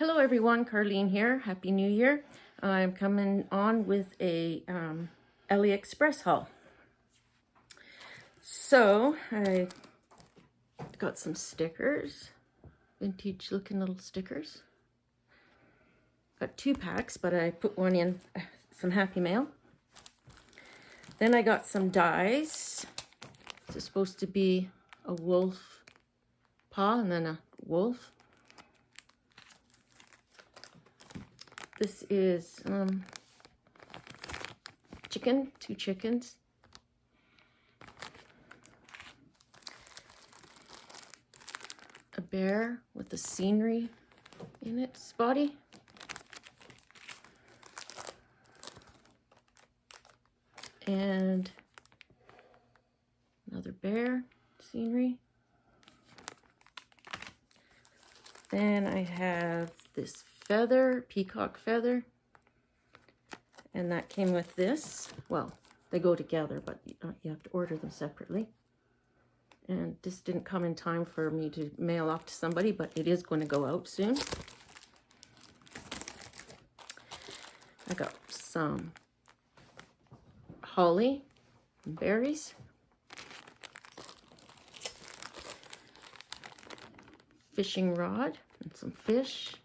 Hello everyone, Carlene here. Happy New Year. I'm coming on with a AliExpress haul. So I got some stickers, vintage looking little stickers. Got 2 packs, but I put one in some Happy Mail. Then I got some dies. This is supposed to be a wolf paw and then a wolf. This is chicken, 2 chickens. A bear with the scenery in its body. And another bear scenery. Then I have this feather, peacock feather, and that came with this. Well, they go together, but you have to order them separately. And this didn't come in time for me to mail off to somebody, but it is going to go out soon. I got some holly and berries. Fishing rod and some fish.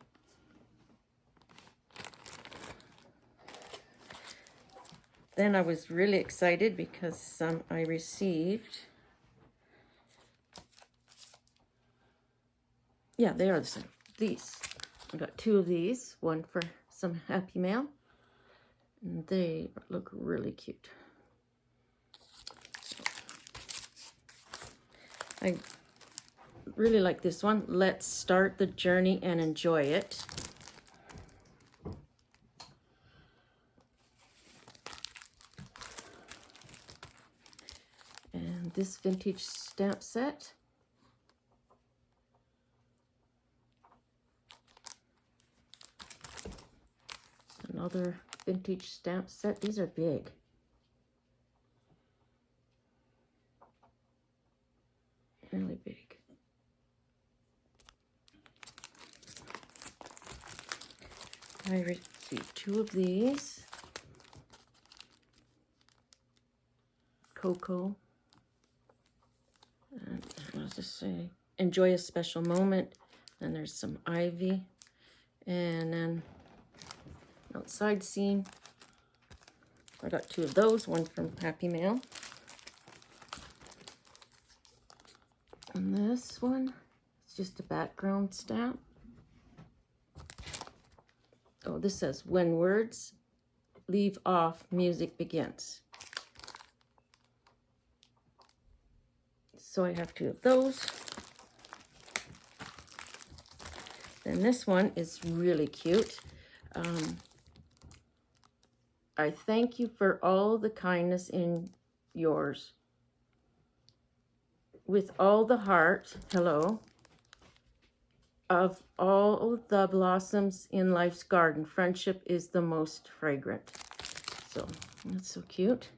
Then I was really excited because I received, yeah, they are the same, these. I got 2 of these, one for some Happy Mail, and they look really cute. I really like this one. Let's start the journey and enjoy it. And this vintage stamp set. Another vintage stamp set. These are big. Really big. I received 2 of these. Cocoa. And let's just say, enjoy a special moment. And there's some ivy. And then outside scene. I got 2 of those, one from Happy Mail. And this one, it's just a background stamp. Oh, this says, when words leave off, music begins. So I have 2 of those. And this one is really cute. I thank you for all the kindness in yours. With all the heart, hello, of all the blossoms in life's garden, friendship is the most fragrant. So that's so cute.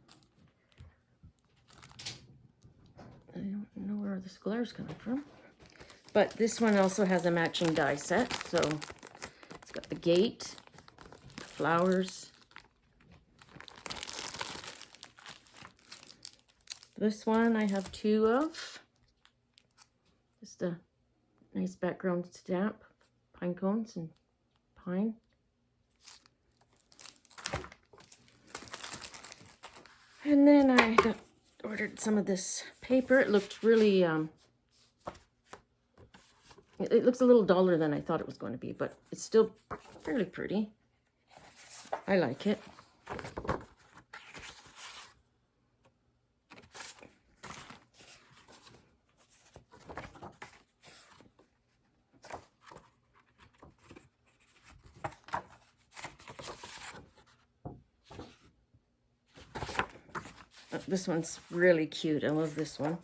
I don't know where this glare coming from. But this one also has a matching die set. So it's got the gate, the flowers. This one I have 2 of. Just a nice background stamp, pine cones and pine. And then I ordered some of this paper. It looked really, it looks a little duller than I thought it was going to be, but it's still fairly pretty. I like it. This one's really cute. I love this one.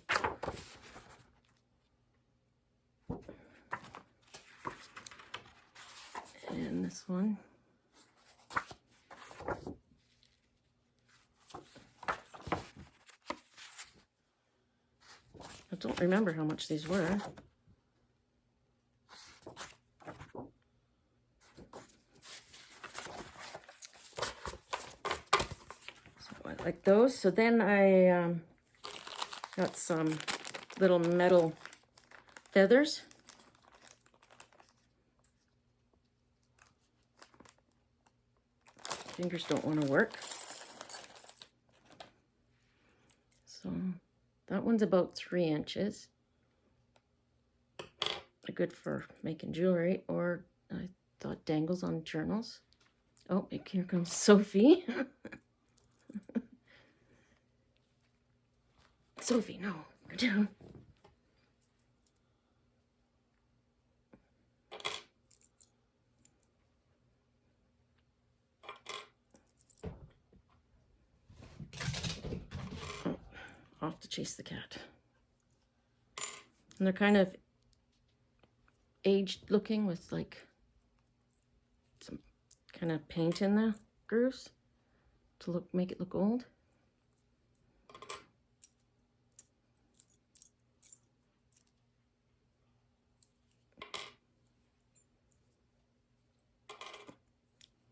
And this one. I don't remember how much these were. like those. So then I got some little metal feathers. Fingers don't want to work. So that one's about 3 inches. They're good for making jewelry, or I thought dangles on journals. Oh, here comes Sophie. Sophie, no, go down. Oh, I'll have to chase the cat. And they're kind of aged looking with like some kind of paint in the grooves to make it look old.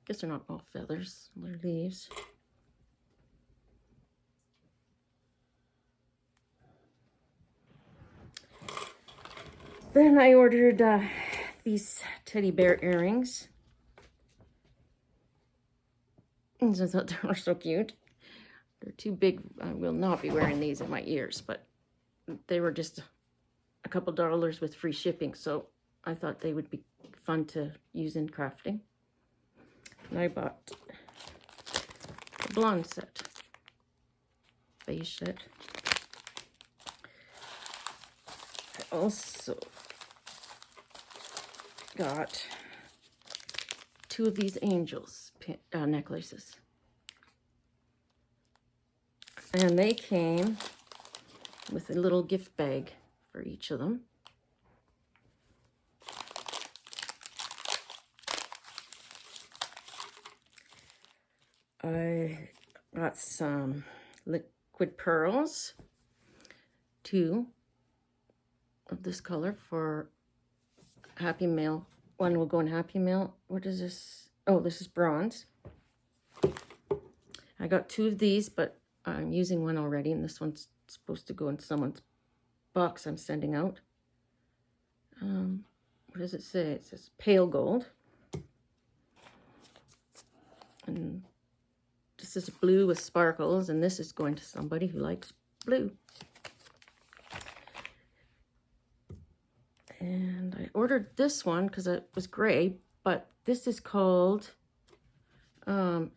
Guess they're not all feathers, they're leaves. Then I ordered these teddy bear earrings. I thought they were so cute. They're too big. I will not be wearing these in my ears, but they were just a couple dollars with free shipping, so I thought they would be fun to use in crafting. And I bought a blonde set, beige set. I also got 2 of these angels necklaces. And they came with a little gift bag for each of them. I got some liquid pearls, 2 of this color for Happy Mail. One will go in Happy Mail. What is this? Oh, this is bronze. I got 2 of these, but I'm using one already, and this one's supposed to go in someone's box I'm sending out. What does it say? It says pale gold. And this is blue with sparkles, and this is going to somebody who likes blue. And I ordered this one because it was gray, but this is called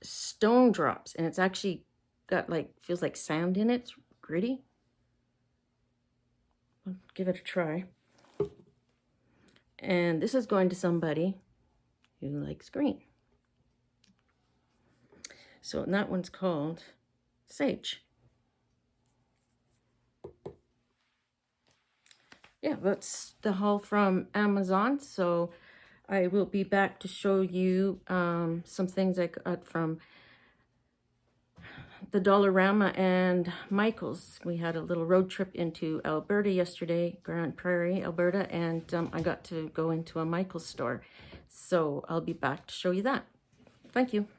Stone Drops, and it's actually got like, feels like sand in it. It's gritty. I'll give it a try. And this is going to somebody who likes green. So that one's called Sage. Yeah, that's the haul from Amazon. So I will be back to show you some things I got from the Dollarama and Michael's. We had a little road trip into Alberta yesterday, Grand Prairie, Alberta, and I got to go into a Michael's store. So I'll be back to show you that. Thank you.